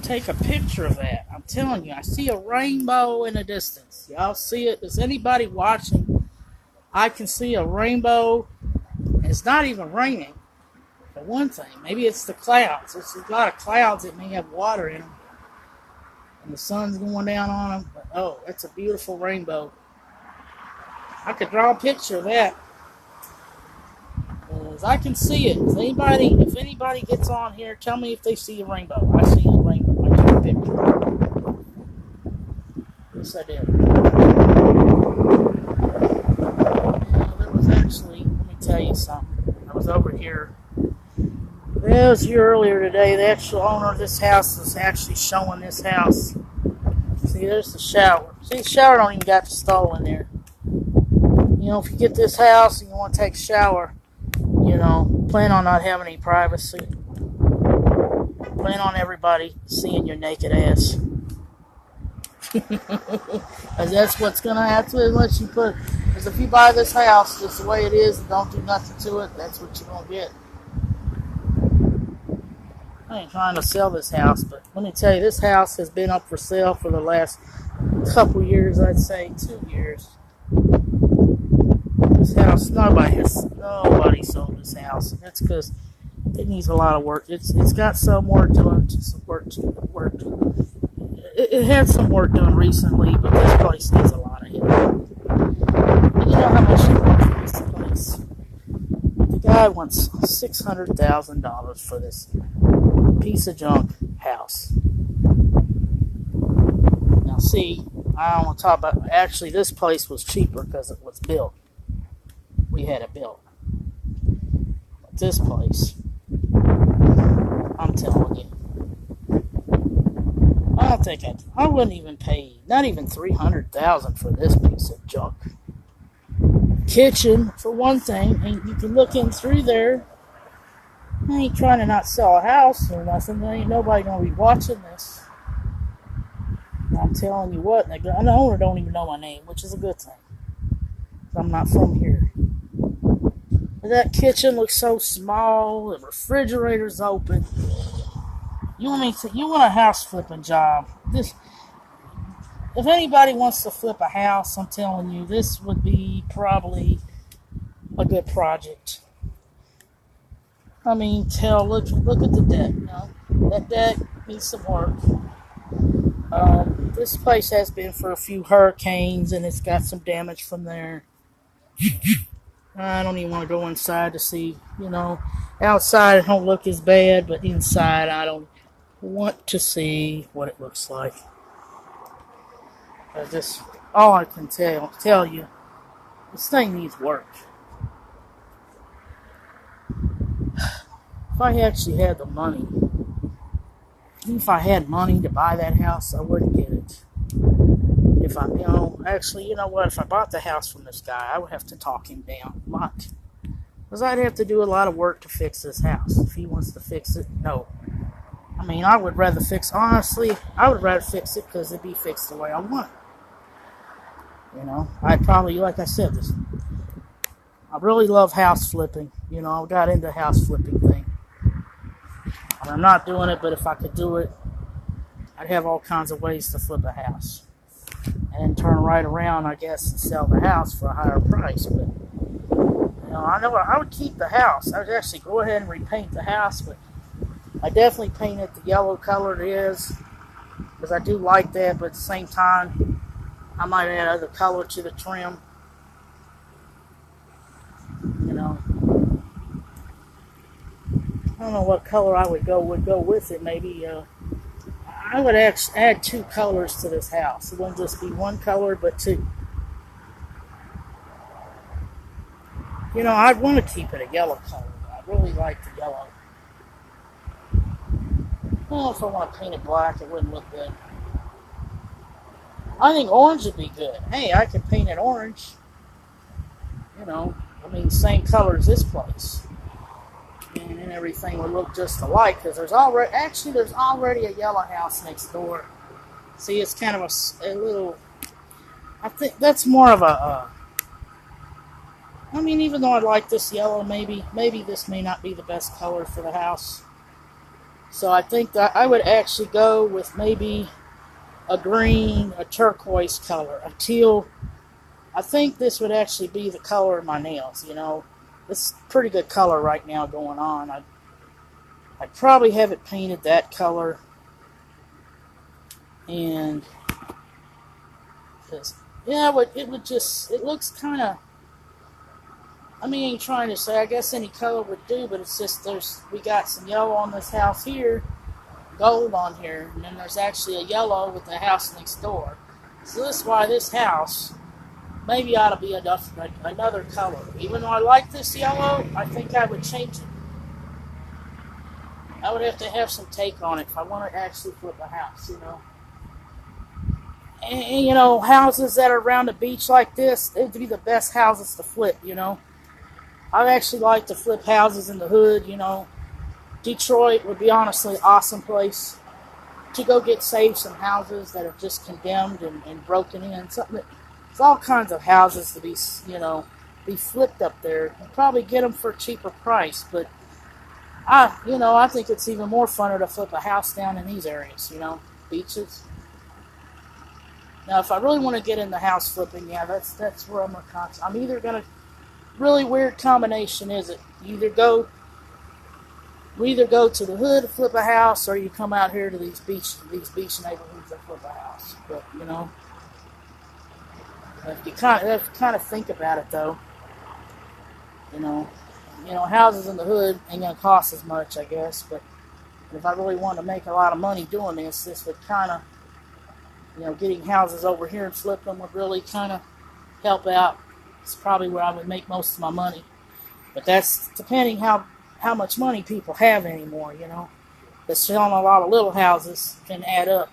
take a picture of that. I'm telling you, I see a rainbow in the distance. Y'all see it? Is anybody watching? I can see a rainbow. It's not even raining. For one thing, maybe it's the clouds. There's a lot of clouds that may have water in them, and the sun's going down on them. But oh, that's a beautiful rainbow. I could draw a picture of that. I can see it. If anybody gets on here, tell me if they see a rainbow. I see a rainbow. I took a picture. Yes, I did. Now, there was actually, let me tell you something. I was over here. I was here earlier today. The actual owner of this house is actually showing this house. See, there's the shower. See, the shower don't even got the stall in there. You know, if you get this house and you want to take a shower, you know, plan on not having any privacy. Plan on everybody seeing your naked ass. Because that's what's going to happen unless you put... Because if you buy this house just the way it is and don't do nothing to it, that's what you're going to get. I ain't trying to sell this house, but let me tell you, this house has been up for sale for the last couple years, I'd say 2 years. This house, nobody sold this house. That's because it needs a lot of work. It's got some work done. It had some work done recently, but this place needs a lot of it. And you know how much they want for this place? The guy wants $600,000 for this piece of junk house. Now, see, I don't want to talk about. Actually, this place was cheaper because it was built. We had it built. But this place, I'm telling you, I wouldn't even pay, not even $300,000 for this piece of junk. Kitchen, for one thing, and you can look in through there. I ain't trying to not sell a house or nothing. There ain't nobody gonna be watching this. I'm telling you what, the owner don't even know my name, which is a good thing. I'm not from here. That kitchen looks so small. The refrigerator's open. You want a house flipping job? If anybody wants to flip a house, I'm telling you, this would be probably a good project. I mean, look at the deck. You know, that deck needs some work. This place has been for a few hurricanes, and it's got some damage from there. I don't even want to go inside to see, you know. Outside it don't look as bad, but inside I don't want to see what it looks like. All I can tell you, this thing needs work. If I actually had the money, if I had money to buy that house, I wouldn't get it. If I, actually, you know what? If I bought the house from this guy, I would have to talk him down a lot. Because I'd have to do a lot of work to fix this house. If he wants to fix it, no. I mean, I would rather fix it because it'd be fixed the way I want it. You know, I'd probably, like I said, I really love house flipping. You know, I got into house flipping thing. And I'm not doing it, but if I could do it, I'd have all kinds of ways to flip a house. And then turn right around, I guess, and sell the house for a higher price. But, you know I would keep the house. I would actually go ahead and repaint the house, but I definitely paint it the yellow color it is, because I do like that, but at the same time, I might add other color to the trim. You know, I don't know what color I would go with it. Maybe I would add two colors to this house. It wouldn't just be one color, but two. You know, I'd want to keep it a yellow color. I really like the yellow. Well, if I want to paint it black, it wouldn't look good. I think orange would be good. Hey, I could paint it orange. You know, I mean, same color as this place. And everything would look just alike, because there's already a yellow house next door. See, it's kind of a little, I think that's more of I mean, even though I like this yellow, maybe this may not be the best color for the house. So I think that I would actually go with maybe a green, a turquoise color, a teal. I think this would actually be the color of my nails, you know. It's pretty good color right now going on. I'd probably have it painted that color. And, because, yeah, it would just, it looks kind of, I mean, I ain't trying to say, I guess any color would do, but it's just, we got some yellow on this house here, gold on here, and then there's actually a yellow with the house next door. So this is why this house maybe ought to be another color. Even though I like this yellow, I think I would change it. I would have to have some take on it if I want to actually flip a house, you know. And you know, houses that are around the beach like this, it'd be the best houses to flip, you know. I'd actually like to flip houses in the hood, you know. Detroit would be honestly an awesome place to go get saved some houses that are just condemned and broken in. There's all kinds of houses to be, you know, be flipped up there. You probably get them for a cheaper price, but I think it's even more funner to flip a house down in these areas, you know, beaches. Now, if I really want to get into house flipping, yeah, that's where I'm going to concentrate. I'm either going to, really weird combination, is it? We either go to the hood to flip a house, or you come out here to these beach neighborhoods that flip a house. But, you know, if you kind of think about it, though, you know, houses in the hood ain't going to cost as much, I guess. But if I really wanted to make a lot of money doing this would kind of, you know, getting houses over here and flip them would really kind of help out. It's probably where I would make most of my money. But that's depending how much money people have anymore, you know. But selling a lot of little houses can add up.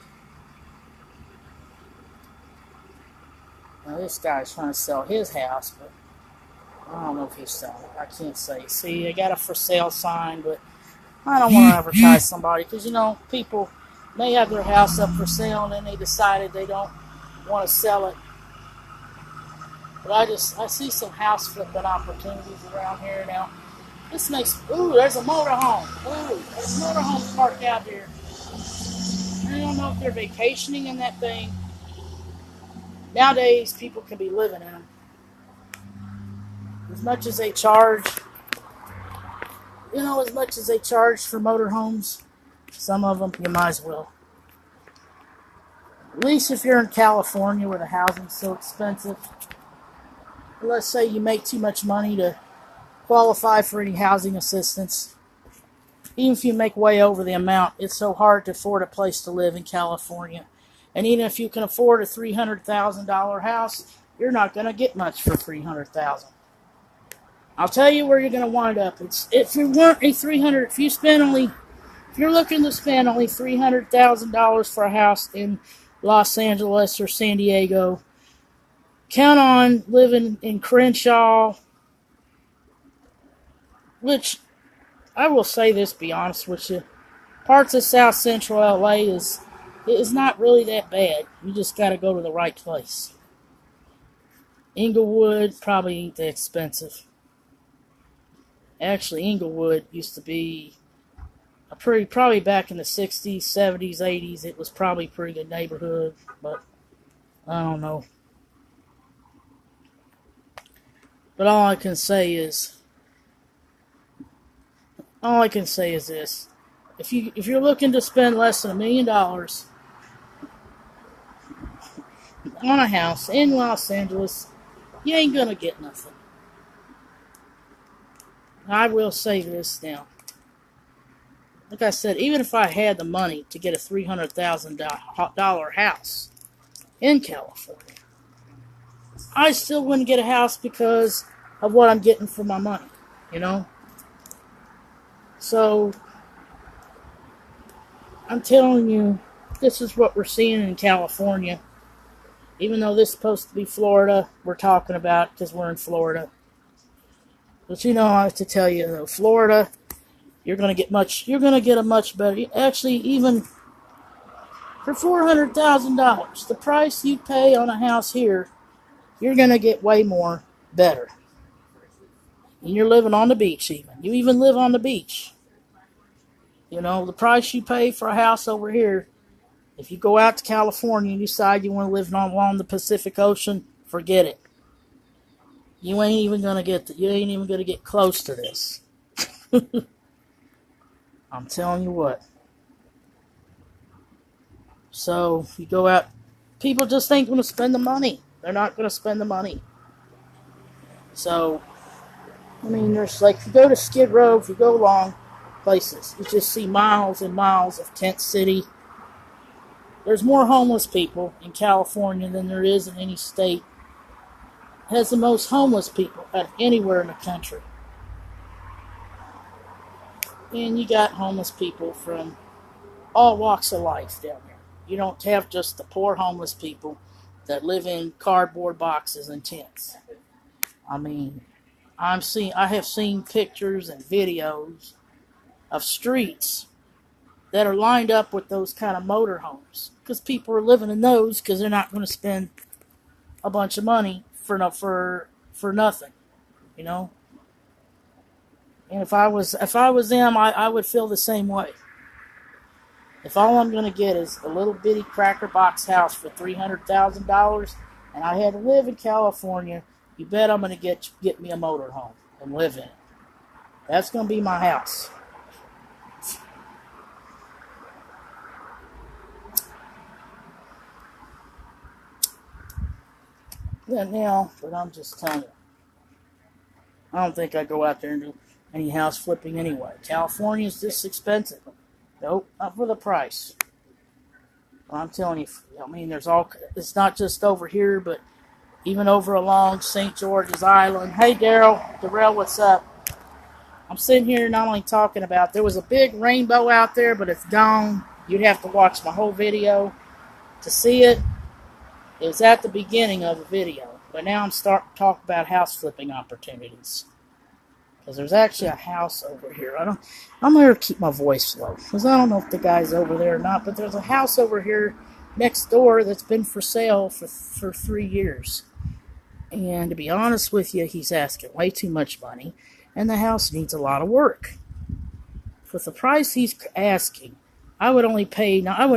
Now this guy's trying to sell his house, but I don't know if he's selling it. I can't say. See, they got a for sale sign, but I don't want to advertise somebody because, you know, people may have their house up for sale and then they decided they don't want to sell it. But I see some house flipping opportunities around here now. This makes, there's a motorhome. There's a motorhome parked out here. I don't know if they're vacationing in that thing. Nowadays, people can be living in them. As much as they charge, as much as they charge for motorhomes, some of them, you might as well. At least if you're in California where the housing's so expensive. Let's say you make too much money to qualify for any housing assistance. Even if you make way over the amount, it's so hard to afford a place to live in California. And even if you can afford a $300,000 house, you're not going to get much for $300,000. I'll tell you where you're going to wind up. If you're looking to spend only $300,000 for a house in Los Angeles or San Diego, count on living in Crenshaw, which I will say this, be honest with you, parts of South Central LA is not really that bad. You just got to go to the right place. Inglewood probably ain't that expensive. Actually, Inglewood used to be probably back in the 60s, 70s, 80s, it was probably a pretty good neighborhood, but I don't know. But all I can say is this. If you're looking to spend less than $1 million on a house in Los Angeles, you ain't gonna get nothing. I will say this now. Like I said, even if I had the money to get a $300,000 house in California, I still wouldn't get a house because of what I'm getting for my money, you know? So, I'm telling you, this is what we're seeing in California. Even though this is supposed to be Florida, we're talking about because we're in Florida. But you know, I have to tell you, though, Florida, you're going to get a much better, actually, even for $400,000, the price you pay on a house here, you're going to get way more better. And you're living on the beach even. You even live on the beach. You know, the price you pay for a house over here, if you go out to California and decide you want to live along the Pacific Ocean, forget it. You ain't even gonna get close to this. I'm telling you what. So you go out, people just ain't gonna spend the money. They're not gonna spend the money. So I mean, there's like, if you go to Skid Row, if you go along places, you just see miles and miles of tent city. There's more homeless people in California than there is in any state. It has the most homeless people out of anywhere in the country. And you got homeless people from all walks of life down there. You don't have just the poor homeless people that live in cardboard boxes and tents. I mean, I have seen pictures and videos of streets that are lined up with those kind of motorhomes because people are living in those because they're not going to spend a bunch of money for nothing, you know. And if I was them, I would feel the same way. If all I'm going to get is a little bitty cracker box house for $300,000, and I had to live in California, you bet I'm going to get me a motorhome and live in it. That's going to be my house. Yeah, now, but I'm just telling you, I don't think I go out there and do any house flipping anyway. California's this expensive. Nope, not for the price. Well, I'm telling you, I mean, it's not just over here, but even over along St. George's Island. Hey, Darrell, what's up? I'm sitting here not only talking about, there was a big rainbow out there, but it's gone. You'd have to watch my whole video to see it. It was at the beginning of the video, but now I'm starting to talk about house flipping opportunities. Because there's actually a house over here. I'm going to keep my voice low, because I don't know if the guy's over there or not, but there's a house over here next door that's been for sale for 3 years. And to be honest with you, he's asking way too much money, and the house needs a lot of work. For the price he's asking, I wouldn't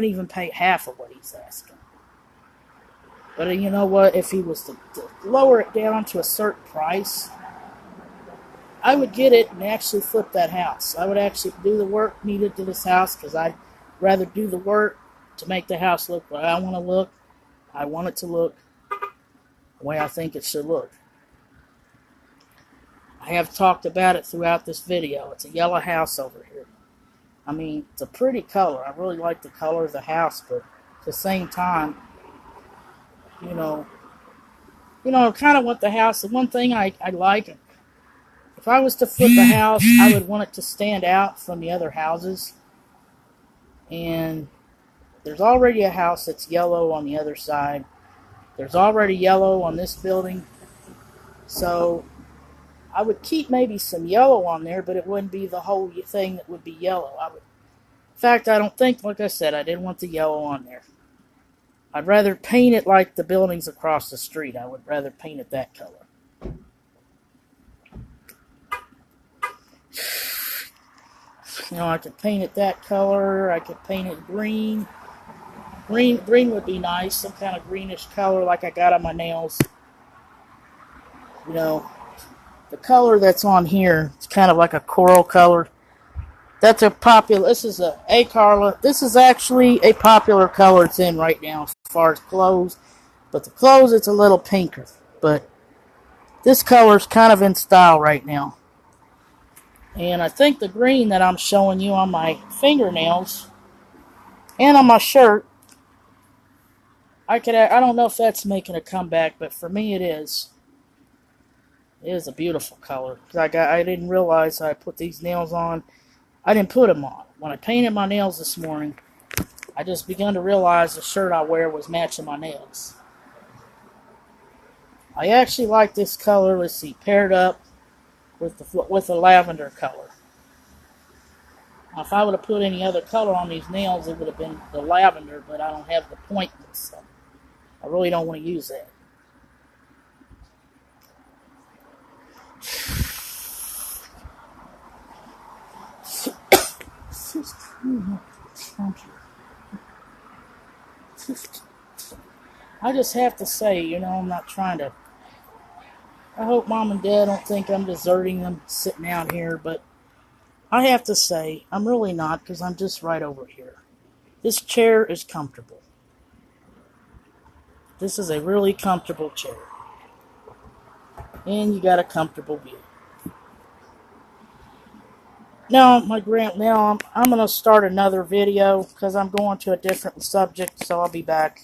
even pay half of what he's asking. But you know what? If he was to lower it down to a certain price, I would get it and actually flip that house. I would actually do the work needed to this house because I'd rather do the work to make the house look the way I want to look. I want it to look the way I think it should look. I have talked about it throughout this video. It's a yellow house over here. I mean, it's a pretty color. I really like the color of the house, but at the same time, you know, kind of want the house. The one thing I like, if I was to flip a house, I would want it to stand out from the other houses. And there's already a house that's yellow on the other side. There's already yellow on this building. So I would keep maybe some yellow on there, but it wouldn't be the whole thing that would be yellow. In fact, I don't think, like I said, I didn't want the yellow on there. I'd rather paint it like the buildings across the street. I would rather paint it that color. You know, I could paint it that color. I could paint it green. Green would be nice. Some kind of greenish color like I got on my nails. You know, the color that's on here, it's kind of like a coral color. That's a popular, this is Carla. This is actually a popular color it's in right now as far as clothes. But the clothes, it's a little pinker. But this color's kind of in style right now. And I think the green that I'm showing you on my fingernails and on my shirt, I don't know if that's making a comeback, but for me it is. It is a beautiful color. I didn't realize I put these nails on. I didn't put them on. When I painted my nails this morning, I just began to realize the shirt I wear was matching my nails. I actually like this color, let's see, paired up with the lavender color. Now, if I would have put any other color on these nails, it would have been the lavender, but I don't have the pointments, so I really don't want to use that. I just have to say, you know, I'm not trying to. I hope Mom and Dad don't think I'm deserting them sitting out here, but I have to say, I'm really not, because I'm just right over here. This chair is comfortable. This is a really comfortable chair. And you got a comfortable view. Now, I'm going to start another video because I'm going to a different subject, so I'll be back.